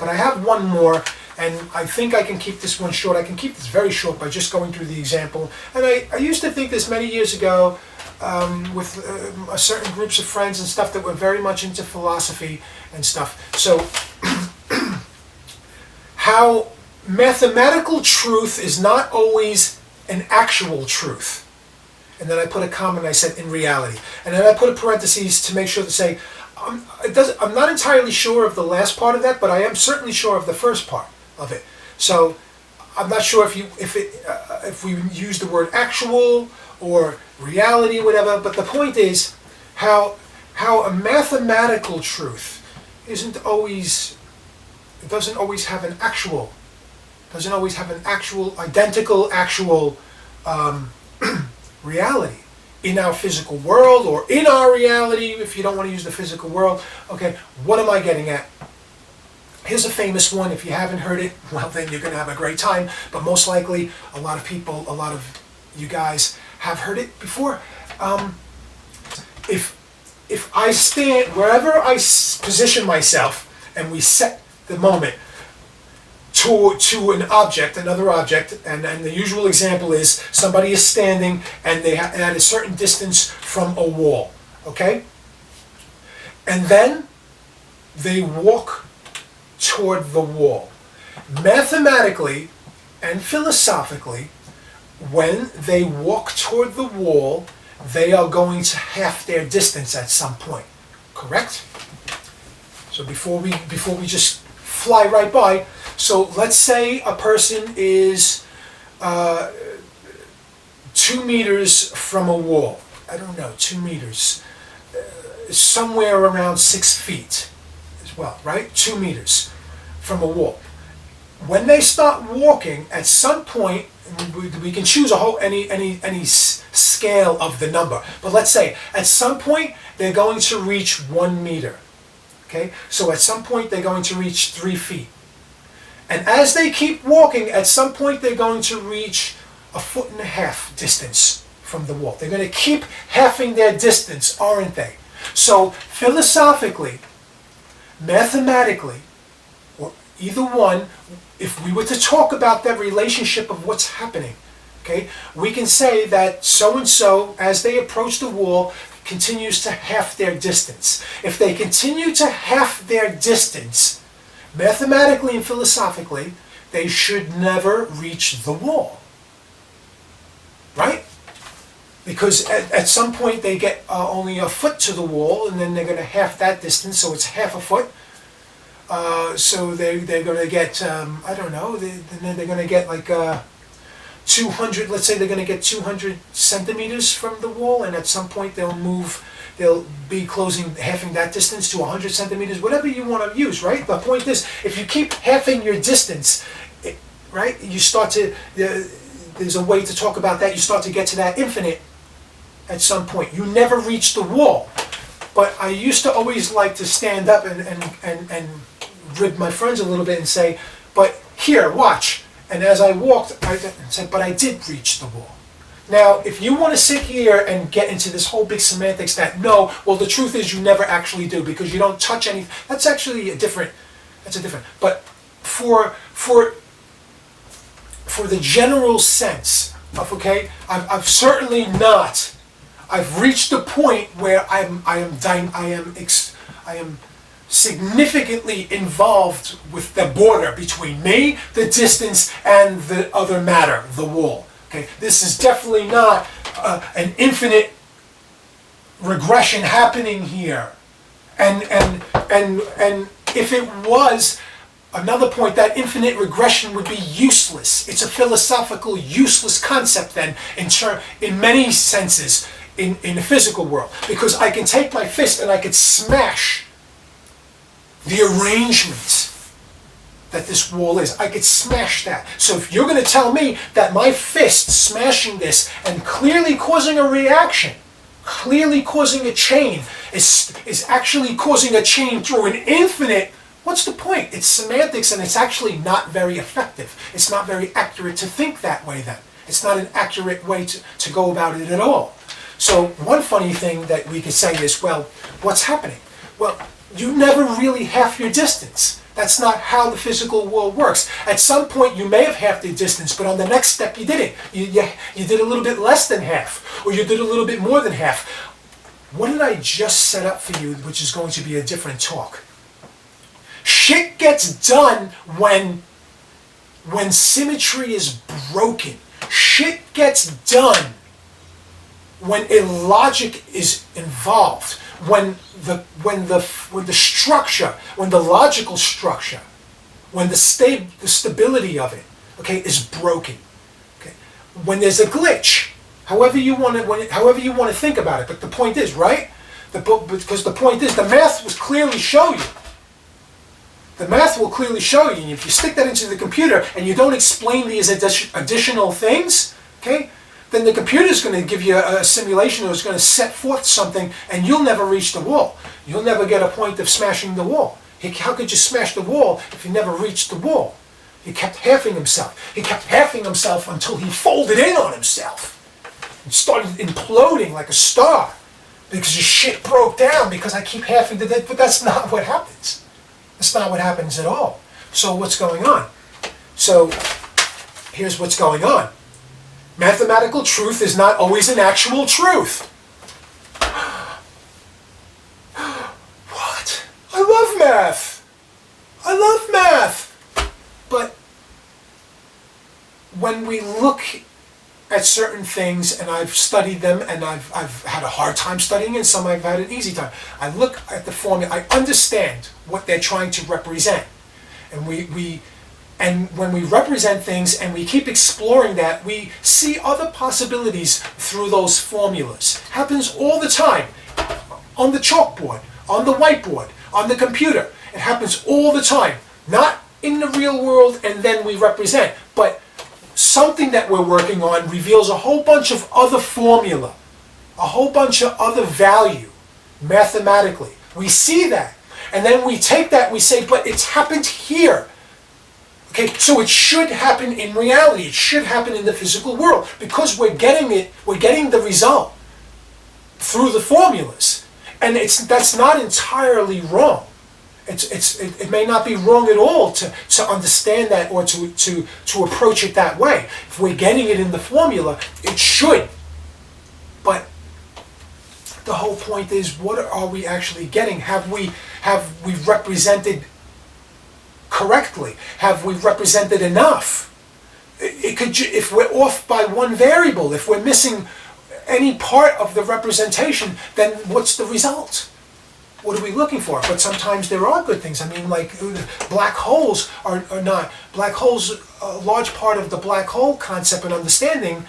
But I have one more, and I think I can keep this one short. I can keep this very short by just going through the example. And I used to think this many years ago with certain groups of friends and stuff that were very much into philosophy and stuff. So, how mathematical truth is not always an actual truth. And then I put a comma and I said, in reality. And then I put a parentheses to make sure to say, I'm not entirely sure of the last part of that, but I am certainly sure of the first part of it. So I'm not sure if we use the word actual or reality or whatever, but the point is how a mathematical truth doesn't always have an actual, identical actual reality in our physical world, or in our reality, if you don't want to use the physical world. Okay, what am I getting at? Here's a famous one. If you haven't heard it, well, then you're going to have a great time, but most likely a lot of you guys have heard it before. If I stand, wherever I position myself, and we set the moment to an object, another object, and the usual example is somebody is standing and they at a certain distance from a wall, okay? And then they walk toward the wall. Mathematically and philosophically, when they walk toward the wall, they are going to half their distance at some point, correct? So before we just fly right by, so let's say a person is 2 meters from a wall. I don't know, 2 meters, somewhere around 6 feet as well, right? 2 meters from a wall. When they start walking, at some point, we can choose any scale of the number, but let's say at some point they're going to reach 1 meter. Okay, so at some point they're going to reach 3 feet. And as they keep walking, at some point they're going to reach 1.5 feet distance from the wall. They're going to keep halving their distance, aren't they? So philosophically, mathematically, or either one, if we were to talk about that relationship of what's happening, okay, we can say that so-and-so, as they approach the wall, continues to half their distance. If they continue to half their distance, mathematically and philosophically, they should never reach the wall. Right? Because at some point they get only a foot to the wall, and then they're going to half that distance, so it's half a foot. So they're going to get, I don't know, then they're going to get like 200, let's say they're going to get 200 centimeters from the wall, and at some point they'll be halving that distance to 100 centimeters, whatever you want to use, right? The point is, if you keep halving your distance, right, you start to, there's a way to talk about that, you start to get to that infinite at some point. You never reach the wall. But I used to always like to stand up and rib my friends a little bit and say, but here, watch. And as I walked, I said, but I did reach the wall. Now, if you want to sit here and get into this whole big semantics that, no, well, the truth is you never actually do because you don't touch anything. That's actually that's a different. But for the general sense of, okay, I've certainly not, I've reached the point where I am significantly involved with the border between me, the distance, and the other matter, the wall. Okay, this is definitely not an infinite regression happening here. And if it was, another point, that infinite regression would be useless. It's a philosophical useless concept then, in many senses, in the physical world, because I can take my fist and I could smash the arrangement that this wall is. I could smash that. So if you're going to tell me that my fist smashing this and clearly causing a reaction, clearly causing a chain, is actually causing a chain through an infinite, what's the point? It's semantics, and it's actually not very effective. It's not very accurate to think that way then. It's not an accurate way to go about it at all. So one funny thing that we could say is, well, what's happening? Well, you never really half your distance. That's not how the physical world works. At some point you may have half the distance, but on the next step you didn't. You did a little bit less than half, or you did a little bit more than half. What did I just set up for you, which is going to be a different talk? Shit gets done when symmetry is broken. Shit gets done when illogic is involved. When the structure, when the logical structure, when the stability of it, okay, is broken. Okay, when there's a glitch, however you want to think about it. But the point is, right? Because the point is, the math will clearly show you. The math will clearly show you. And if you stick that into the computer and you don't explain these additional things, okay, then the computer's going to give you a simulation that's going to set forth something, and you'll never reach the wall. You'll never get a point of smashing the wall. How could you smash the wall if you never reached the wall? He kept halving himself. He kept halving himself until he folded in on himself and started imploding like a star because his shit broke down because I keep halving the. But that's not what happens. That's not what happens at all. So what's going on? So here's what's going on. Mathematical truth is not always an actual truth. What? I love math. I love math. But when we look at certain things, and I've studied them, and I've had a hard time studying, and some I've had an easy time. I look at the formula, I understand what they're trying to represent. And when we represent things and we keep exploring that, we see other possibilities through those formulas. Happens all the time. On the chalkboard, on the whiteboard, on the computer. It happens all the time. Not in the real world, and then we represent. But something that we're working on reveals a whole bunch of other formula. A whole bunch of other value, mathematically. We see that. And then we take that, we say, but it's happened here. Okay, so it should happen in reality. It should happen in the physical world because we're getting the result through the formulas, and that's not entirely wrong. It may not be wrong at all to understand that or to approach it that way. If we're getting it in the formula, it should. But the whole point is, what are we actually getting? Have we represented correctly? Have we represented enough? If we're off by one variable, if we're missing any part of the representation, then what's the result? What are we looking for? But sometimes there are good things. I mean, like black holes are not. Black holes, a large part of the black hole concept and understanding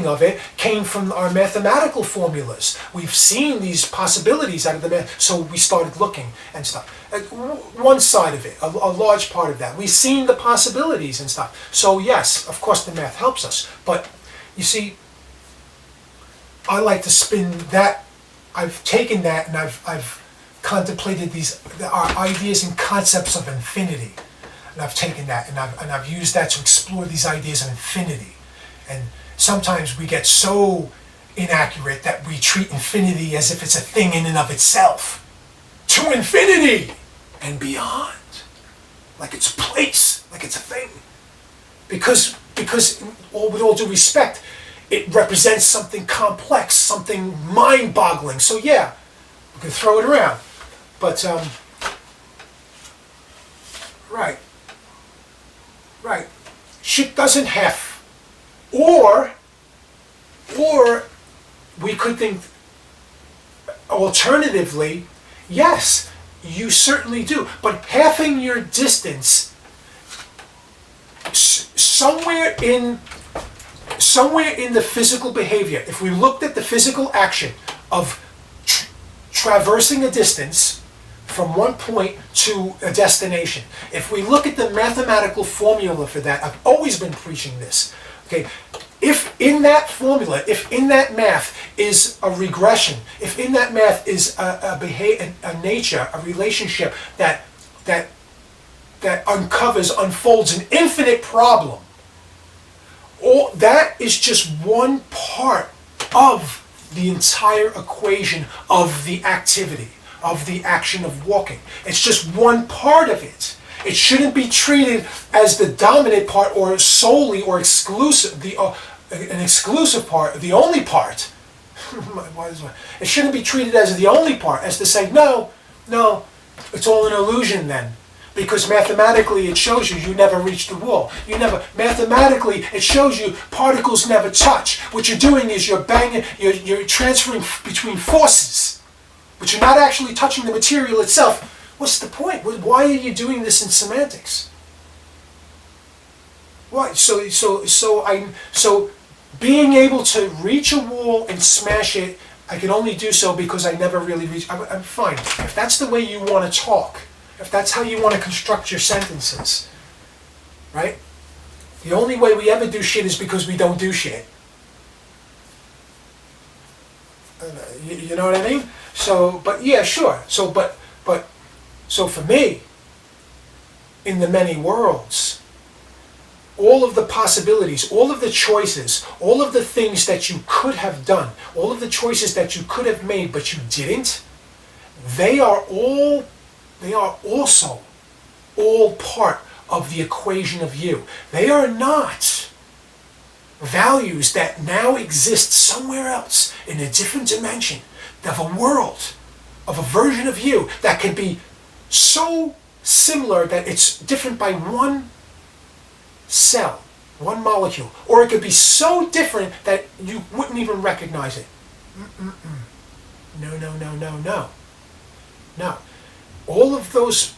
of it came from our mathematical formulas. We've seen these possibilities out of the math, so we started looking and stuff. One side of it, a large part of that. We've seen the possibilities and stuff. So yes, of course the math helps us. But you see, I like to spin that. I've taken that and I've contemplated our ideas and concepts of infinity. And I've taken that and I've used that to explore these ideas of infinity. And sometimes we get so inaccurate that we treat infinity as if it's a thing in and of itself. To infinity and beyond. Like it's a place, like it's a thing. Because with all due respect, it represents something complex, something mind-boggling. So yeah, we can throw it around. But, right. Shit doesn't have. Or we could think alternatively, yes, you certainly do. But halving your distance somewhere in the physical behavior, if we looked at the physical action of traversing a distance from one point to a destination, if we look at the mathematical formula for that, I've always been preaching this, okay, if in that formula, if in that math is a regression, if in that math is a nature, a relationship that uncovers, unfolds an infinite problem, or that is just one part of the entire equation of the activity, of the action of walking. It's just one part of it. It shouldn't be treated as the dominant part or solely or exclusive, an exclusive part, the only part. It shouldn't be treated as the only part, as to say, no, it's all an illusion then. Because mathematically it shows you never reach the wall. Mathematically it shows you particles never touch. What you're doing is you're transferring between forces, but you're not actually touching the material itself. What's the point? Why are you doing this in semantics? Why? So being able to reach a wall and smash it, I can only do so because I never really reach. I'm fine. If that's the way you want to talk, if that's how you want to construct your sentences, right? The only way we ever do shit is because we don't do shit. You know what I mean? So, but yeah, sure. So for me, in the many worlds, all of the possibilities, all of the choices, all of the things that you could have done, all of the choices that you could have made but you didn't, they are also all part of the equation of you. They are not values that now exist somewhere else in a different dimension of a world, of a version of you that can be so similar that it's different by one cell, one molecule, or it could be so different that you wouldn't even recognize it. No. All of those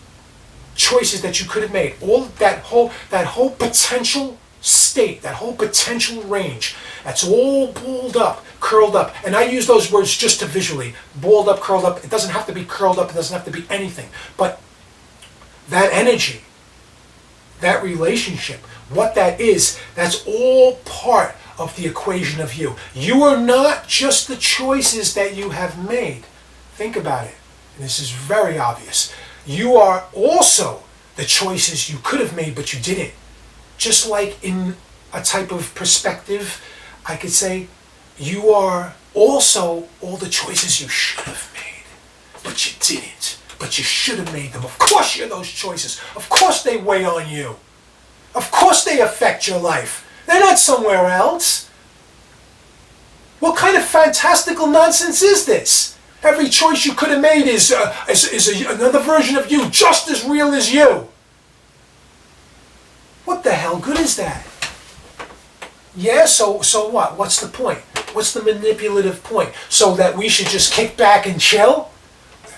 choices that you could have made, all that whole potential state, that whole potential range, that's all balled up, curled up. And I use those words just to visually. Balled up, curled up. It doesn't have to be curled up. It doesn't have to be anything. But that energy, that relationship, what that is, that's all part of the equation of you. You are not just the choices that you have made. Think about it. And this is very obvious. You are also the choices you could have made, but you didn't. Just like in a type of perspective, I could say, you are also all the choices you should have made, but you didn't. But you should have made them. Of course you're those choices. Of course they weigh on you. Of course they affect your life. They're not somewhere else. What kind of fantastical nonsense is this? Every choice you could have made is another version of you, just as real as you. What the hell good is that? Yeah, so what? What's the point? What's the manipulative point? So that we should just kick back and chill?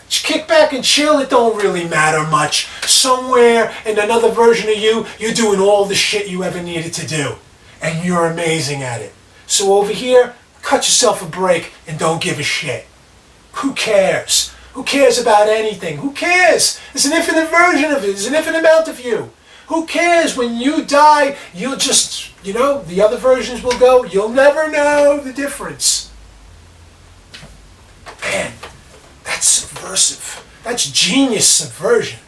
Kick back and chill, it don't really matter much. Somewhere in another version of you, you're doing all the shit you ever needed to do. And you're amazing at it. So over here, cut yourself a break and don't give a shit. Who cares? Who cares about anything? Who cares? There's an infinite version of it. There's an infinite amount of you. Who cares? When you die, you'll just, the other versions will go. You'll never know the difference. Man, that's subversive. That's genius subversion.